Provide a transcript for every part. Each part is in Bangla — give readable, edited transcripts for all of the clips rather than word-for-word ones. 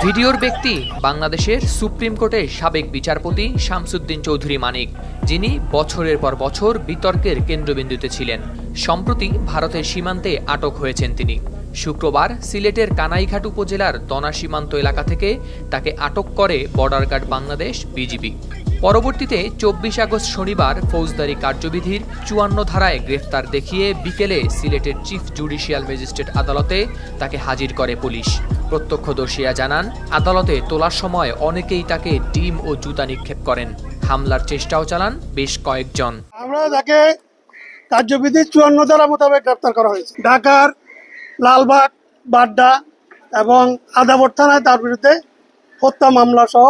ভিডিওর ব্যক্তি বাংলাদেশের সুপ্রিম কোর্টের সাবেক বিচারপতি শামসুদ্দিন চৌধুরী মানিক, যিনি বছরের পর বছর বিতর্কের কেন্দ্রবিন্দুতে ছিলেন। সম্প্রতি ভারতের সীমান্তে আটক হয়েছেন তিনি। শুক্রবার সিলেটের কানাইঘাট উপজেলার দনা সীমান্ত এলাকা থেকে তাকে আটক করে বর্ডার গার্ড বাংলাদেশ বিজিবি। পরবর্তীতে ২৪ আগস্ট শনিবার ফৌজদারি কার্যবিধির ৫৪ ধারায় গ্রেফতার দেখিয়ে বিকেলে সিলেটের চিফ জুডিশিয়াল ম্যাজিস্ট্রেট আদালতে তাকে হাজির করে পুলিশ। প্রত্যক্ষদর্শীরা জানান, আদালতে তোলার সময় অনেকেই তাকে ডিম ও জুতা নিক্ষেপ করেন। হামলার চেষ্টাও চালান বেশ কয়েকজন। আমরা তাকে কার্যবিধির ৫৪ ধারা মোতাবেক গ্রেফতার করা হয়েছে। ঢাকার লালবাগ, বাড্ডা এবং আদাবর থানায় তার বিরুদ্ধে হত্যা মামলা সহ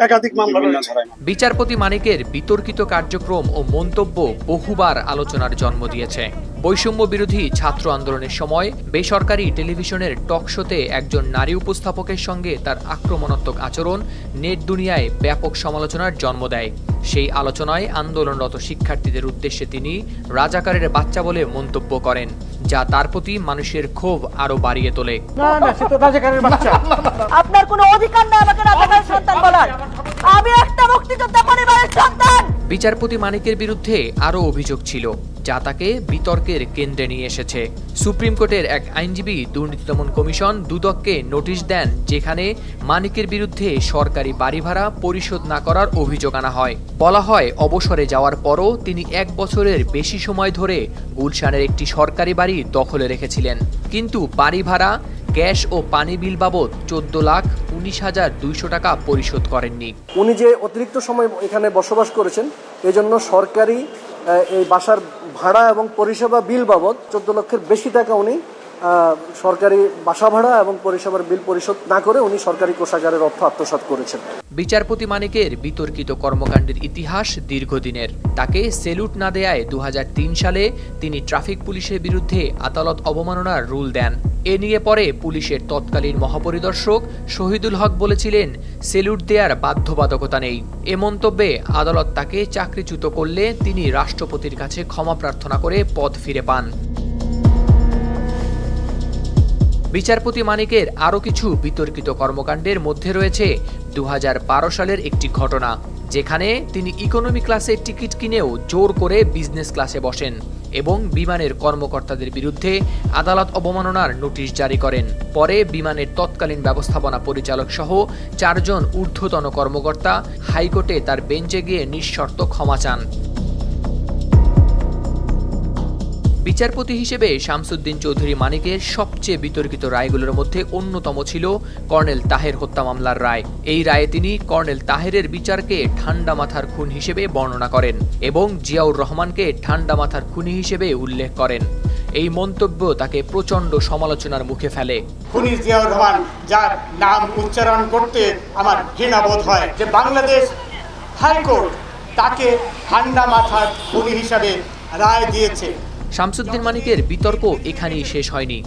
একাধিক মামলা রয়েছে। বিচারপতি মানিকের বিতর্কিত কার্যক্রম ও মন্তব্য বহুবার আলোচনার জন্ম দিয়েছে। বৈষম্য বিরোধী ছাত্র আন্দোলনের সময় বেসরকারি টেলিভিশনের টক শোতে একজন নারী উপস্থাপকের সঙ্গে তার আক্রমণাত্মক আচরণ নেট দুনিয়ায় ব্যাপক সমালোচনার জন্ম দেয়। সেই আলোচনায় আন্দোলনরত শিক্ষার্থীদের উদ্দেশ্যে তিনি রাজাকারের বাচ্চা বলে মন্তব্য করেন, যা তার প্রতি মানুষের ক্ষোভ আরো বাড়িয়ে তোলে। আপনার কোনো অধিকার নেই আমাকে রাজাকারের সন্তান বলার। আমি একটা মুক্তিযোদ্ধা পরিবারের সন্তান। বিচারপতি মানিকের বিরুদ্ধে আরও অভিযোগ ছিল, যা তাকে বিতর্কের কেন্দ্রে নিয়ে এসেছে। সুপ্রিম কোর্টের এক আইনজীবী দুর্নীতি দমন কমিশন দুদককে নোটিশ দেন, যেখানে মানিকের বিরুদ্ধে সরকারি বাড়ি ভাড়া পরিশোধ না করার অভিযোগ আনা হয়। বলা হয়, অবসরে যাওয়ার পরও তিনি ১ বছরের বেশি সময় ধরে গুলশানের একটি সরকারি বাড়ি দখলে রেখেছিলেন, কিন্তু বাড়ি ভাড়া, গ্যাস ও পানি বিল বাবদ ১৪,১৯,২০০ টাকা পরিশোধ করেননি। উনি যে অতিরিক্ত সময় এখানে বসবাস করেছেন, এজন্য সরকারি এই বাসার ভাড়া এবং পরিষেবা বিল বাবদ ১৪ লক্ষের বেশি টাকা উনি সরকারি বাসা ভাড়া এবং পরিষেবার বিল পরিশোধ না করে উনি সরকারি কোষাগারের অর্থ আত্মসাৎ করেছেন। বিচারপতি মানিকের বিতর্কিত কর্মকাণ্ডের ইতিহাস দীর্ঘদিনের। তাকে সেলুট না দেয়ায় ২০০৩ সালে তিনি ট্রাফিক পুলিশের বিরুদ্ধে আদালত অবমাননার রুল দেন। এ নিয়ে পরে পুলিশের তৎকালীন মহাপরিদর্শক শহীদুল হক বলেছিলেন, সেলুট দেয়ার বাধ্যবাধকতা নেই। এ মন্তব্যে আদালত তাকে চাকরিচ্যুত করলে তিনি রাষ্ট্রপতির কাছে ক্ষমা প্রার্থনা করে পদ ফিরে পান। বিচারপতি মানিকের আরও কিছু বিতর্কিত কর্মকাণ্ডের মধ্যে রয়েছে ২০১২ সালের একটি ঘটনা, যেখানে তিনি ইকোনমি ক্লাসের টিকিট কিনেও জোর করে বিজনেস ক্লাসে বসেন এবং বিমানের কর্মকর্তাদের বিরুদ্ধে আদালত অবমাননার নোটিশ জারি করেন। পরে বিমানের তৎকালীন ব্যবস্থাপনা পরিচালক সহ ৪ জন ঊর্ধ্বতন কর্মকর্তা হাইকোর্টে তার বেঞ্চে গিয়ে নিঃশর্ত ক্ষমা চান। বিচারপতি হিসেবে শামসুদ্দিন চৌধুরী মানিকের সবচেয়ে বিতর্কিত রায়গুলোর মধ্যে অন্যতম ছিল কর্নেল তাহের হত্যা মামলার রায়। এই রায়ে তিনি কর্নেল তাহেরের বিচারকে ঠান্ডা মাথার খুন হিসেবে বর্ণনা করেন এবং জিয়াউর রহমানকে ঠান্ডা মাথার খুনি হিসেবে উল্লেখ করেন। এই মন্তব্য তাকে প্রচণ্ড সমালোচনার মুখে ফেলে। খুনি জিয়াউর রহমান, যার নাম উচ্চারণ করতে আমার ঘৃণা বোধ হয়, যে বাংলাদেশ হাইকোর্ট তাকে ঠান্ডা মাথার খুনি হিসাবে রায় দিয়েছে। শামসুদ্দিন মানিকের বিতর্ক এখানেই শেষ হয়নি।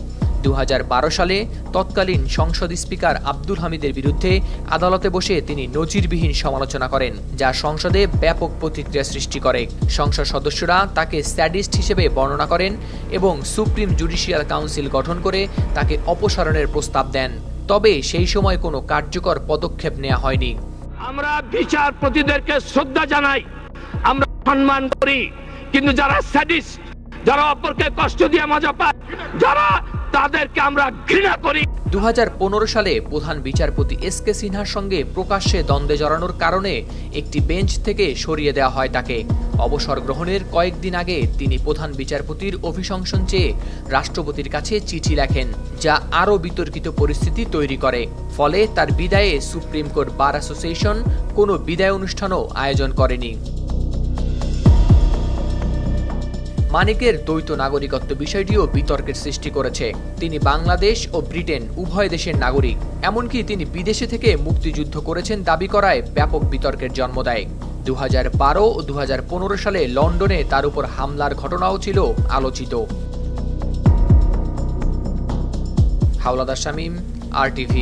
২০১২ সালে তৎকালীন সংসদ স্পিকার আব্দুল হামিদের বিরুদ্ধে আদালতে বসে তিনি নজিরবিহীন সমালোচনা করেন, যা সংসদে ব্যাপক প্রতিক্রিয়া সৃষ্টি করে। সংসদ সদস্যরা তাকে স্যাডিস্ট হিসেবে বর্ণনা করেন এবং সুপ্রিম জুডিশিয়াল কাউন্সিল গঠন করে তাকে অপসারণের প্রস্তাব দেন। তবে সেই সময় কোনো কার্যকর পদক্ষেপ নেওয়া হয়নি। আমরা বিচারপতিদেরকে শ্রদ্ধা জানাই, আমরা সম্মান করি, কিন্তু যারা স্যাডিস্ট, যারা অপরকে কষ্ট দিয়ে মজা পায়, যারা তাদেরকে আমরা ঘৃণা করি। ২০১৫ সালে প্রধান বিচারপতি এস.কে. সিনহার সঙ্গে প্রকাশ্যে দ্বন্দ্বে জড়ানোর কারণে একটি বেঞ্চ থেকে সরিয়ে দেওয়া হয় তাকে। অবসর গ্রহণের কয়েকদিন আগে তিনি প্রধান বিচারপতির অভিশংসন চেয়ে রাষ্ট্রপতির কাছে চিঠি লেখেন, যা আরও বিতর্কিত পরিস্থিতি তৈরি করে। ফলে তার বিদায়ে সুপ্রিম কোর্ট বার অ্যাসোসিয়েশন কোনো বিদায় অনুষ্ঠানও আয়োজন করেনি। মানিকের দ্বৈত নাগরিকত্ব বিষয়টিও বিতর্কের সৃষ্টি করেছে। তিনি বাংলাদেশ ও ব্রিটেন উভয় দেশের নাগরিক, এমনকি তিনি বিদেশে থেকে মুক্তিযুদ্ধ করেছেন দাবি করায় ব্যাপক বিতর্কের জন্ম দেয়। ২০১২ ও ২০১৫ সালে লন্ডনে তার উপর হামলার ঘটনাও ছিল আলোচিত। হাওলাদার শামীম, RTV।